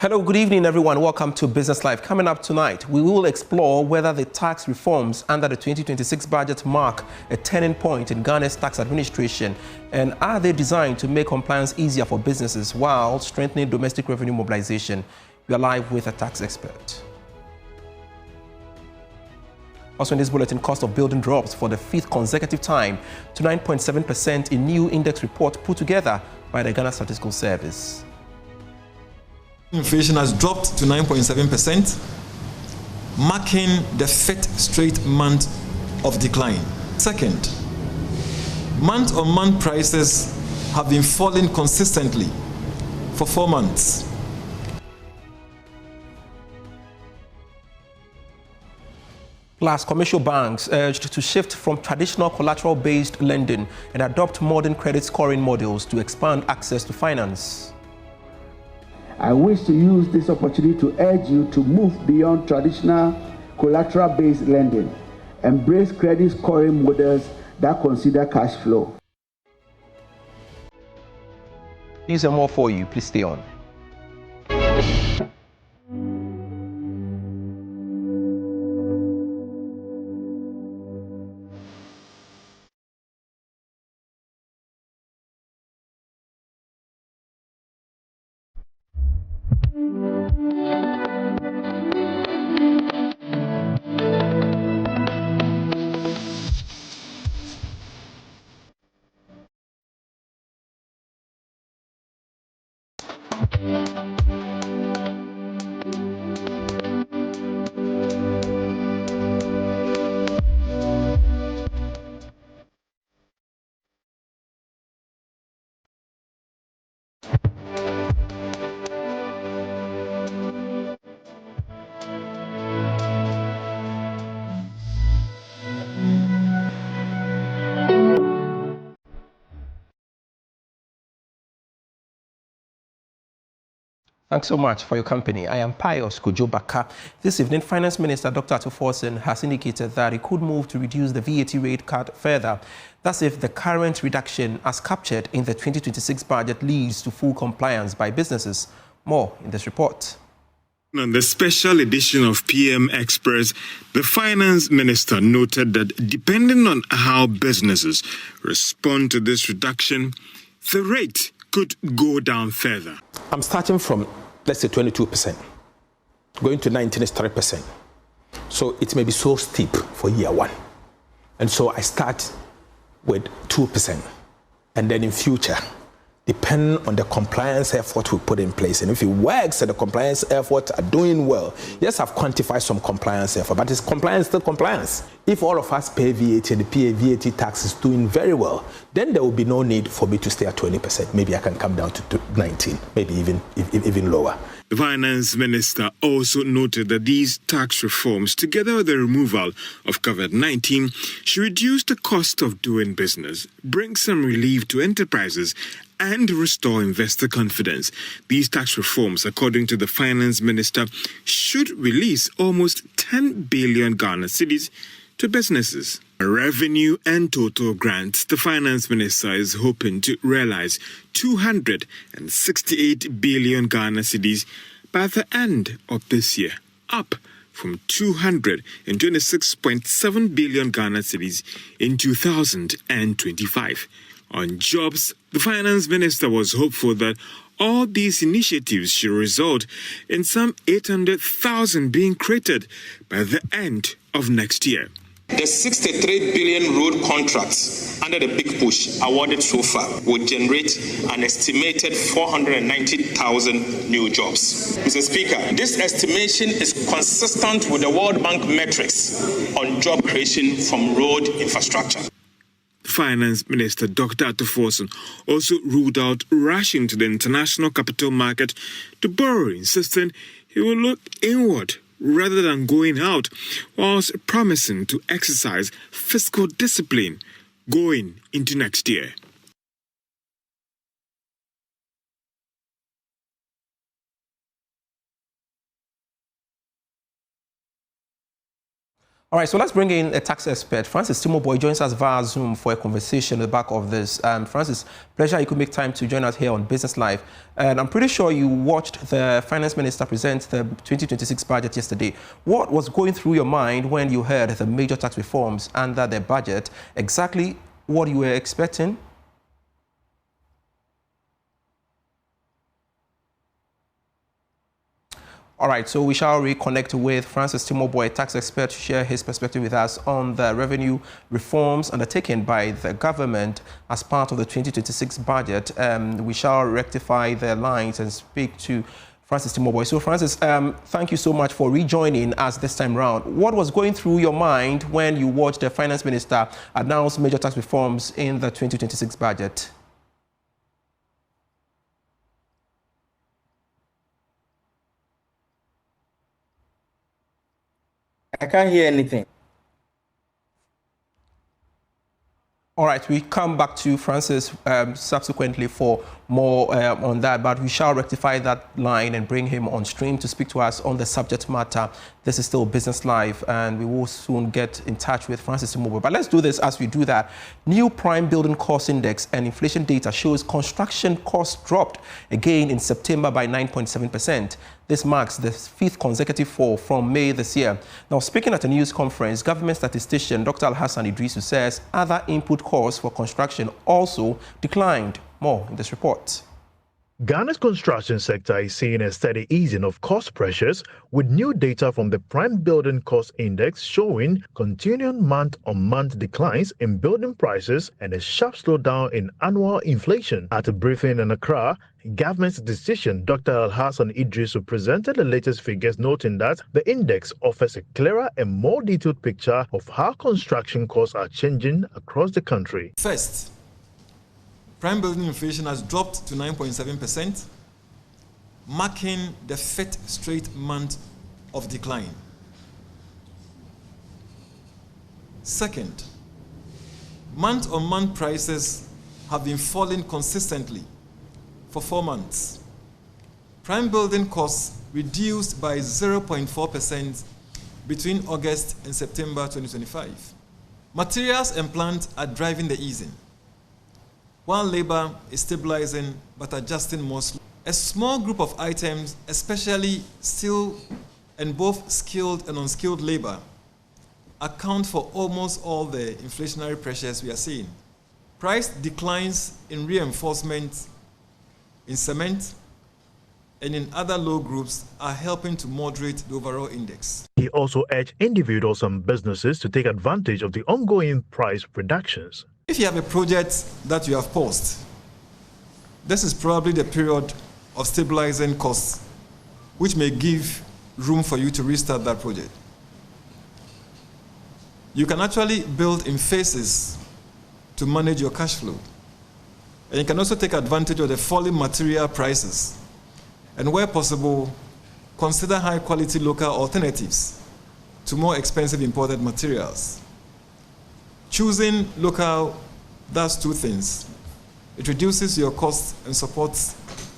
Hello, good evening, everyone. Welcome to Business Live. Coming up tonight, we will explore whether the tax reforms under the 2026 budget mark a turning point in Ghana's tax administration, and are they designed to make compliance easier for businesses while strengthening domestic revenue mobilization? We are live with a tax expert. Also in this bulletin, cost of building drops for the fifth consecutive time to 9.7% in new index report put together by the Ghana Statistical Service. Inflation has dropped to 9.7%, marking the fifth straight month of decline. Second, month-on-month prices have been falling consistently for 4 months. Plus, commercial banks urged to shift from traditional collateral-based lending and adopt modern credit scoring models to expand access to finance. I wish to use this opportunity to urge you to move beyond traditional collateral-based lending. Embrace credit scoring models that consider cash flow. These are more for you. Please stay on. Thanks so much for your company. I am Pius Kujobaka. This evening, Finance Minister Dr. Atuforsen has indicated that he could move to reduce the VAT rate cut further. That's if the current reduction, as captured in the 2026 budget, leads to full compliance by businesses. More in this report. On the special edition of PM Express, the Finance Minister noted that depending on how businesses respond to this reduction, the rate could go down further. I'm starting from, let's say, 22%. Going to 19 is 3%. So it may be so steep for year one. And so I start with 2%. And then in future, depending on the compliance effort we put in place, and if it works and the compliance efforts are doing well, yes, I've quantified some compliance effort, but is compliance still compliance? If all of us pay VAT and the VAT tax is doing very well, then there will be no need for me to stay at 20%. Maybe I can come down to 19, maybe even lower. The Finance Minister also noted that these tax reforms, together with the removal of COVID-19, should reduce the cost of doing business, bring some relief to enterprises, and restore investor confidence. These tax reforms, according to the Finance Minister, should release almost 10 billion Ghana cedis to businesses. Revenue and total grants, the Finance Minister is hoping to realize 268 billion Ghana cedis by the end of this year, up from 226.7 billion Ghana cedis in 2025. On jobs, the Finance Minister was hopeful that all these initiatives should result in some 800,000 being created by the end of next year. The 63 billion road contracts under the big push awarded so far will generate an estimated 490,000 new jobs. Mr. Speaker, this estimation is consistent with the World Bank metrics on job creation from road infrastructure. Finance Minister Dr. Atuforsen also ruled out rushing to the international capital market to borrow, insisting he will look inward rather than going out, whilst promising to exercise fiscal discipline going into next year. All right, so let's bring in a tax expert. Francis Timoboy joins us via Zoom for a conversation at the back of this. Francis, pleasure you could make time to join us here on Business Live. And I'm pretty sure you watched the Finance Minister present the 2026 budget yesterday. What was going through your mind when you heard the major tax reforms under the budget? Exactly what you were expecting? All right, so we shall reconnect with Francis Timoboy, a tax expert, to share his perspective with us on the revenue reforms undertaken by the government as part of the 2026 budget. We shall rectify the lines and speak to Francis Timoboy. So, Francis, thank you so much for rejoining us this time round. What was going through your mind when you watched the Finance Minister announce major tax reforms in the 2026 budget? I can't hear anything. All right, we come back to Francis subsequently for more on that, but we shall rectify that line and bring him on stream to speak to us on the subject matter. This is still Business Live, and we will soon get in touch with Francis Timoboy. But let's do this as we do that. New prime building cost index and inflation data shows construction costs dropped again in September by 9.7%. This marks the 5th consecutive fall from May this year. Now, speaking at a news conference, government statistician Dr. Al-Hassan Idrisu says other input costs for construction also declined. More in this report. Ghana's construction sector is seeing a steady easing of cost pressures, with new data from the Prime Building Cost Index showing continuing month-on-month declines in building prices and a sharp slowdown in annual inflation. At a briefing in Accra, government statistician Dr. Al-Hassan Idrisu presented the latest figures, noting that the index offers a clearer and more detailed picture of how construction costs are changing across the country. First, prime building inflation has dropped to 9.7%, marking the 5th straight month of decline. Second, month-on-month prices have been falling consistently for 4 months. Prime building costs reduced by 0.4% between August and September 2025. Materials and plant are driving the easing, while labor is stabilizing but adjusting more slowly. A small group of items, especially steel and both skilled and unskilled labor, account for almost all the inflationary pressures we are seeing. Price declines in reinforcement, in cement, and in other low groups are helping to moderate the overall index. He also urged individuals and businesses to take advantage of the ongoing price reductions. If you have a project that you have paused, this is probably the period of stabilizing costs, which may give room for you to restart that project. You can actually build in phases to manage your cash flow. And you can also take advantage of the falling material prices. And where possible, consider high-quality local alternatives to more expensive imported materials. Choosing local does two things. It reduces your costs and supports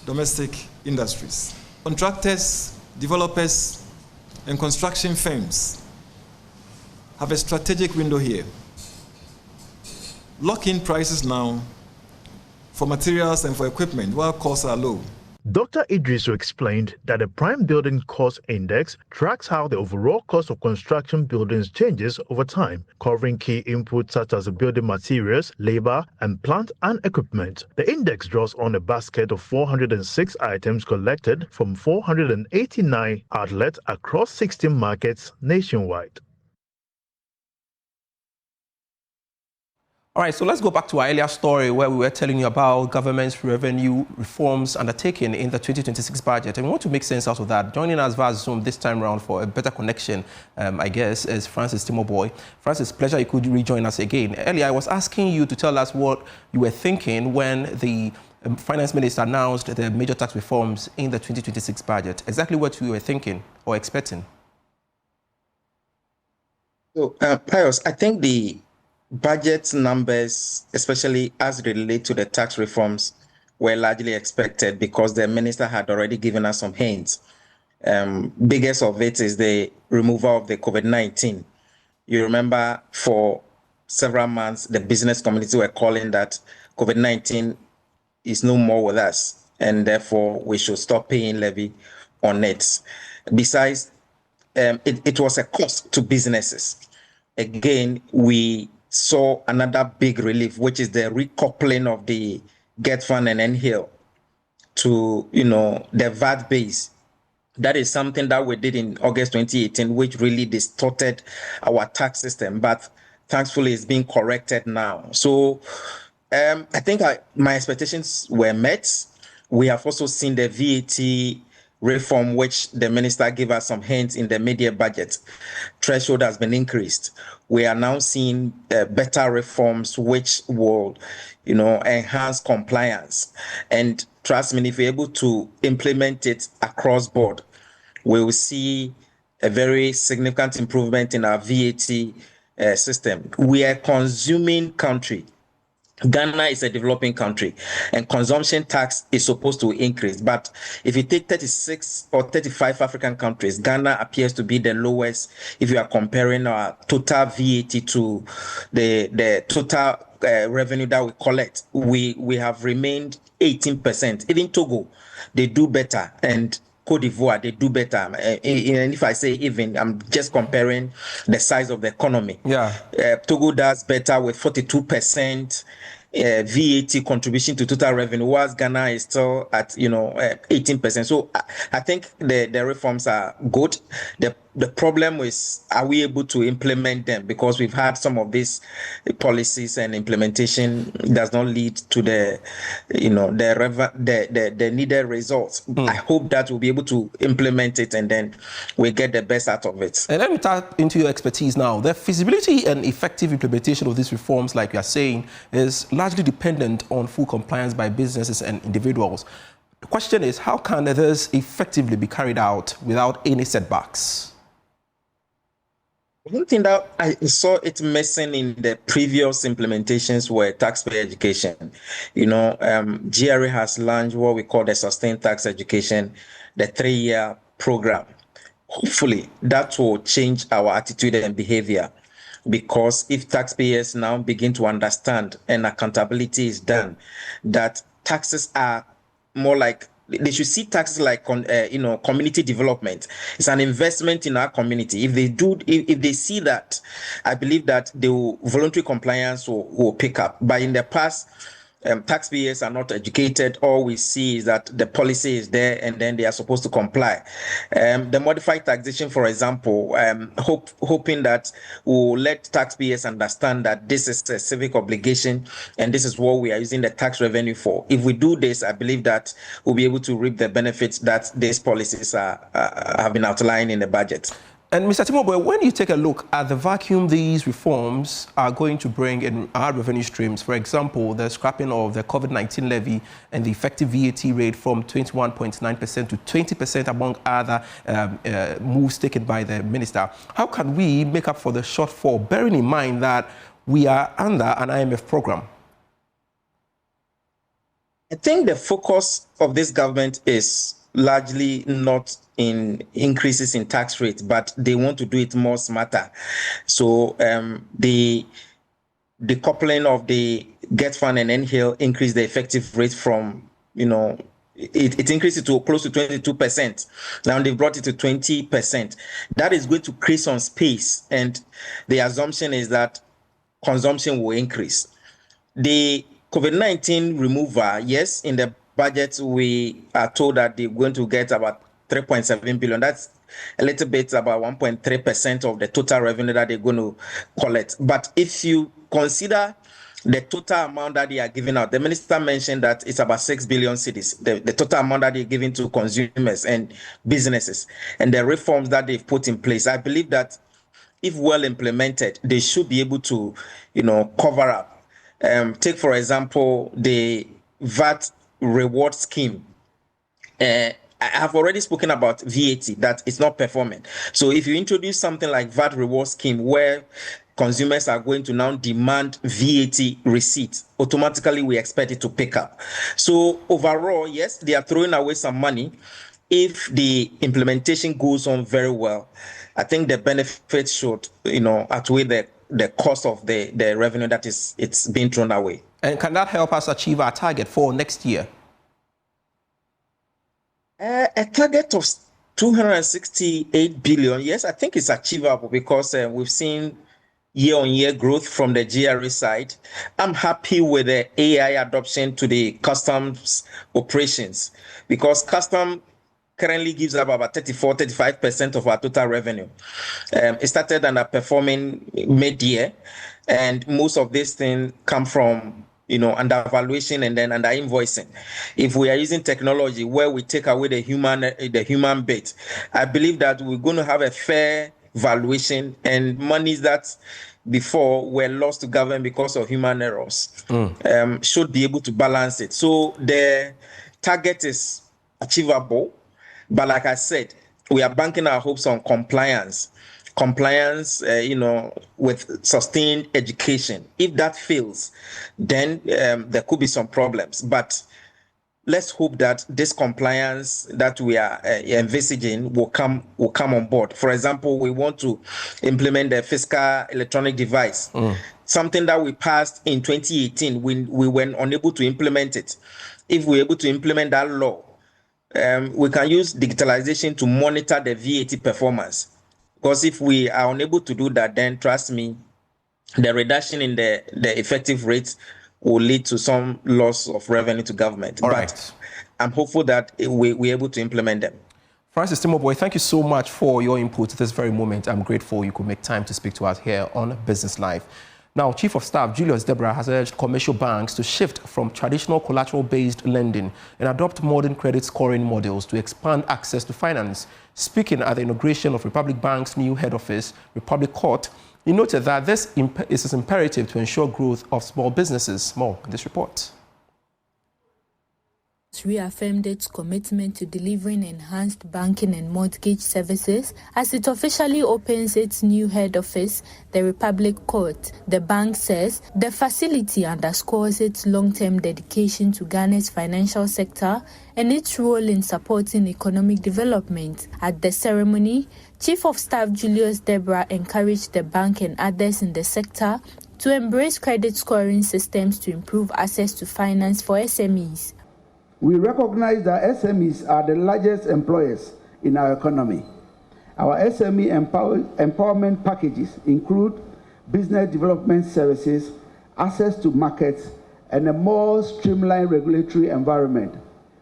domestic industries. Contractors, developers, and construction firms have a strategic window here. Lock in prices now for materials and for equipment while costs are low. Dr. Idrisu explained that the Prime Building Cost Index tracks how the overall cost of construction buildings changes over time, covering key inputs such as building materials, labor, and plant and equipment. The index draws on a basket of 406 items collected from 489 outlets across 16 markets nationwide. All right, so let's go back to our earlier story where we were telling you about government's revenue reforms undertaken in the 2026 budget. And we want to make sense out of that. Joining us via Zoom this time around for a better connection, I guess, is Francis Timoboy. Francis, pleasure you could rejoin us again. Earlier, I was asking you to tell us what you were thinking when the Finance Minister announced the major tax reforms in the 2026 budget. Exactly what you were thinking or expecting. So, Pius, I think the budget numbers, especially as they relate to the tax reforms, were largely expected because the minister had already given us some hints. Biggest of it is the removal of the COVID-19 You remember for several months, the business community were calling that COVID-19 is no more with us, and therefore we should stop paying levy on it. Besides, it was a cost to businesses. Again, we saw another big relief, which is the recoupling of the Get Fund and NHIL to, the VAT base. That is something that we did in August 2018, which really distorted our tax system. But thankfully, it's being corrected now. So I think my expectations were met. We have also seen the VAT reform, which the minister gave us some hints in the mid-year budget. Threshold has been increased. We are now seeing better reforms which will, enhance compliance. And trust me, if we're able to implement it across board, we will see a very significant improvement in our VAT system. We are a consuming country. Ghana is a developing country, and consumption tax is supposed to increase. But if you take 36 or 35 African countries, Ghana appears to be the lowest if you are comparing our total VAT to the total revenue that we collect. We have remained 18%. Even Togo, they do better, and Cote d'Ivoire, they do better. And if I say even, I'm just comparing the size of the economy. Yeah. Togo does better with 42% VAT contribution to total revenue, whilst Ghana is still at 18%. So I think the reforms are good. The problem is, are we able to implement them? Because we've had some of these policies and implementation does not lead to the needed results. I hope that we'll be able to implement it and then we get the best out of it. And let me tap into your expertise now. The feasibility and effective implementation of these reforms, like you are saying, is largely dependent on full compliance by businesses and individuals. The question is, how can this effectively be carried out without any setbacks? One thing that I saw it missing in the previous implementations were taxpayer education. GRA has launched what we call the Sustained Tax Education, the 3-year program. Hopefully, that will change our attitude and behavior, because if taxpayers now begin to understand and accountability is done, that taxes are more like, they should see taxes like community development. It's an investment in our community. If they see that, I believe that voluntary compliance will pick up. But in the past, taxpayers are not educated. All we see is that the policy is there and then they are supposed to comply. The modified taxation, for example, hoping that we'll let taxpayers understand that this is a civic obligation and this is what we are using the tax revenue for. If we do this, I believe that we'll be able to reap the benefits that these policies have been outlined in the budget. And Mr. Timobwe, when you take a look at the vacuum these reforms are going to bring in our revenue streams, for example, the scrapping of the COVID-19 levy and the effective VAT rate from 21.9% to 20%, among other moves taken by the minister, how can we make up for the shortfall, bearing in mind that we are under an IMF program? I think the focus of this government is largely not in increases in tax rates, but they want to do it more smarter. So the coupling of the Get Fund and NHIL increased the effective rate from, it increased it to close to 22%. Now they've brought it to 20%. That is going to create some space, and the assumption is that consumption will increase. The COVID-19 removal, yes, in the budget we are told that they're going to get about 3.7 billion. That's a little bit, about 1.3% of the total revenue that they're going to collect. But if you consider the total amount that they are giving out, the minister mentioned that it's about 6 billion cedis, the total amount that they're giving to consumers and businesses, and the reforms that they've put in place. I believe that if well implemented, they should be able to, cover up. Take, for example, the VAT reward scheme. I have already spoken about VAT, that it's not performing. So if you introduce something like VAT reward scheme where consumers are going to now demand VAT receipts, automatically we expect it to pick up. So overall, yes, they are throwing away some money. if the implementation goes on very well, I think the benefits should, outweigh the cost of the revenue that it's being thrown away. And can that help us achieve our target for next year? A target of 268 billion, yes, I think it's achievable because we've seen year-on-year growth from the GRA side. I'm happy with the AI adoption to the customs operations because custom currently gives up about 34-35% of our total revenue. It started underperforming mid-year, and most of these things come from undervaluation and then under invoicing. If we are using technology where we take away the human bit, I believe that we're going to have a fair valuation, and monies that before were lost to government because of human errors should be able to balance it. So the target is achievable, but like I said, we are banking our hopes on compliance, with sustained education. If that fails, then there could be some problems. But let's hope that this compliance that we are envisaging will come on board. For example, we want to implement the fiscal electronic device, something that we passed in 2018. We were unable to implement it. If we're able to implement that law, we can use digitalization to monitor the VAT performance. Because if we are unable to do that, then trust me, the reduction in the effective rates will lead to some loss of revenue to government. All but right. I'm hopeful that we're able to implement them. Francis Timoboy, thank you so much for your input at this very moment. I'm grateful you could make time to speak to us here on Business Live. Now, Chief of Staff Julius Deborah has urged commercial banks to shift from traditional collateral-based lending and adopt modern credit scoring models to expand access to finance. Speaking at the inauguration of Republic Bank's new head office, Republic Court, he noted that this is imperative to ensure growth of small businesses. More in this report. Reaffirmed its commitment to delivering enhanced banking and mortgage services as it officially opens its new head office, the Republic Court. The bank says the facility underscores its long-term dedication to Ghana's financial sector and its role in supporting economic development. At the ceremony, Chief of Staff Julius Deborah encouraged the bank and others in the sector to embrace credit scoring systems to improve access to finance for SMEs. We recognize that SMEs are the largest employers in our economy. Our SME empowerment packages include business development services, access to markets, and a more streamlined regulatory environment.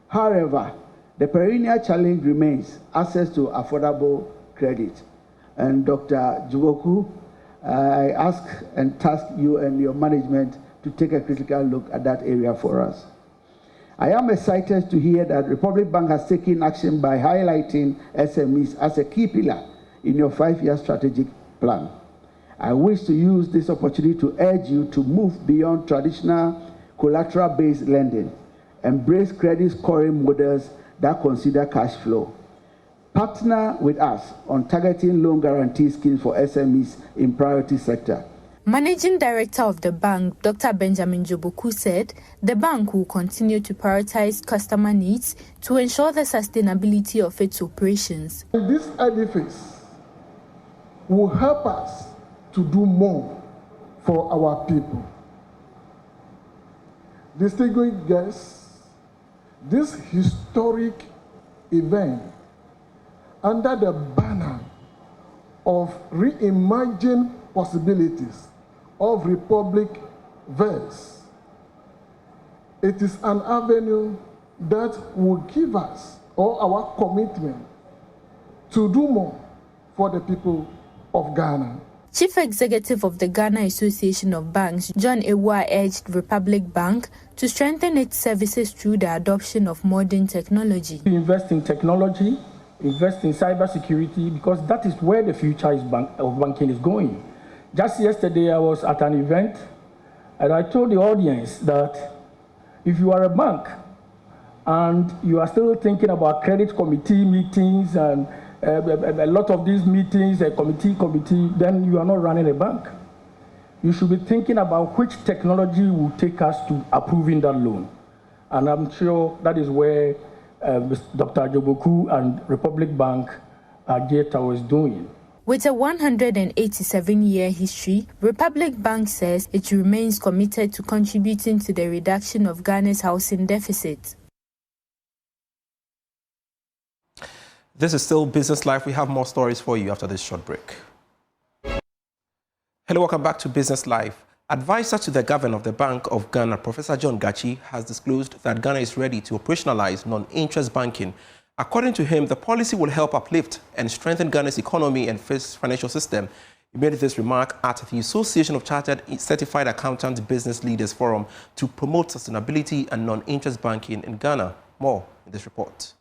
However, the perennial challenge remains access to affordable credit. And Dr. Jugoku, I ask and task you and your management to take a critical look at that area for us. I am excited to hear that Republic Bank has taken action by highlighting SMEs as a key pillar in your 5-year strategic plan. I wish to use this opportunity to urge you to move beyond traditional collateral-based lending, embrace credit scoring models that consider cash flow. Partner with us on targeting loan guarantee schemes for SMEs in priority sector. Managing Director of the bank, Dr. Benjamin Joboku, said the bank will continue to prioritize customer needs to ensure the sustainability of its operations. This edifice will help us to do more for our people. Distinguished guests, this historic event under the banner of reimagined possibilities of Republic Verse. It is an avenue that will give us all our commitment to do more for the people of Ghana. Chief Executive of the Ghana Association of Banks, John Ewa, urged Republic Bank to strengthen its services through the adoption of modern technology. Invest in technology, invest in cybersecurity, because that is where the future of banking is going. Just yesterday, I was at an event, and I told the audience that if you are a bank and you are still thinking about credit committee meetings and a lot of these meetings, a committee, then you are not running a bank. You should be thinking about which technology will take us to approving that loan. And I'm sure that is where Dr. Joboku and Republic Bank, geared towards doing. With a 187-year history, Republic Bank says it remains committed to contributing to the reduction of Ghana's housing deficit. This is still Business Life. We have more stories for you after this short break. Hello, welcome back to Business Life. Advisor to the Governor of the Bank of Ghana, Professor John Gachi, has disclosed that Ghana is ready to operationalize non-interest banking. According to him, the policy will help uplift and strengthen Ghana's economy and financial system. He made this remark at the Association of Chartered Certified Accountants Business Leaders Forum to promote sustainability and non-interest banking in Ghana. More in this report.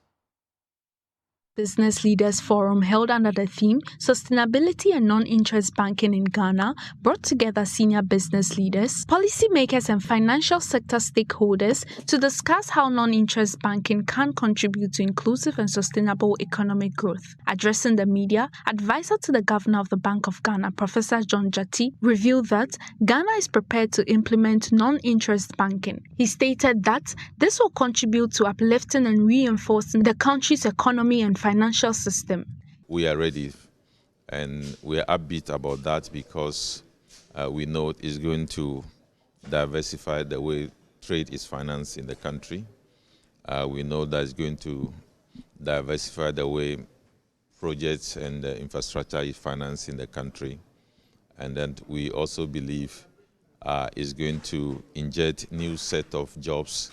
Business Leaders Forum, held under the theme Sustainability and Non-Interest Banking in Ghana, brought together senior business leaders, policymakers and financial sector stakeholders to discuss how non-interest banking can contribute to inclusive and sustainable economic growth. Addressing the media, advisor to the Governor of the Bank of Ghana, Professor John Gachi, revealed that Ghana is prepared to implement non-interest banking. He stated that this will contribute to uplifting and reinforcing the country's economy and financial system. We are ready and we are upbeat about that because we know it is going to diversify the way trade is financed in the country. We know that it's going to diversify the way projects and infrastructure is financed in the country. And then we also believe it's going to inject new set of jobs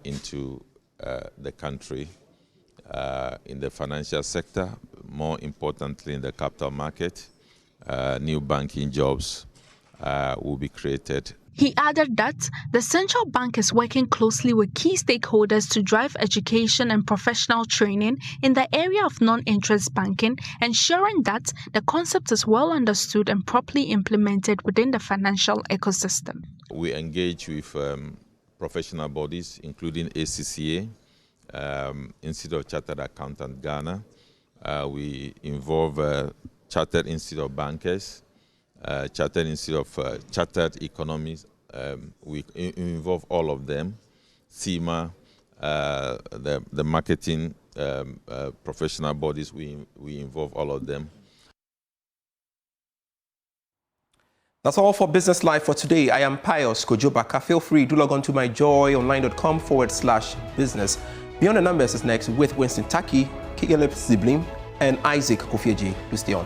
into the country. In the financial sector, more importantly in the capital market, new banking jobs will be created. He added that the central bank is working closely with key stakeholders to drive education and professional training in the area of non-interest banking, ensuring that the concept is well understood and properly implemented within the financial ecosystem. We engage with professional bodies, including ACCA, Institute of Chartered Accountant Ghana. We involve Chartered Institute of Bankers, Chartered Institute of Chartered Economists. We involve all of them. CIMA, the marketing professional bodies, we involve all of them. That's all for Business Life for today. I am Pius Kojobaka. Feel free to log on to myjoyonline.com/business. Beyond the Numbers is next with Winston Taki, Caleb Ziblim, and Isaac Kofieji. Please stay on.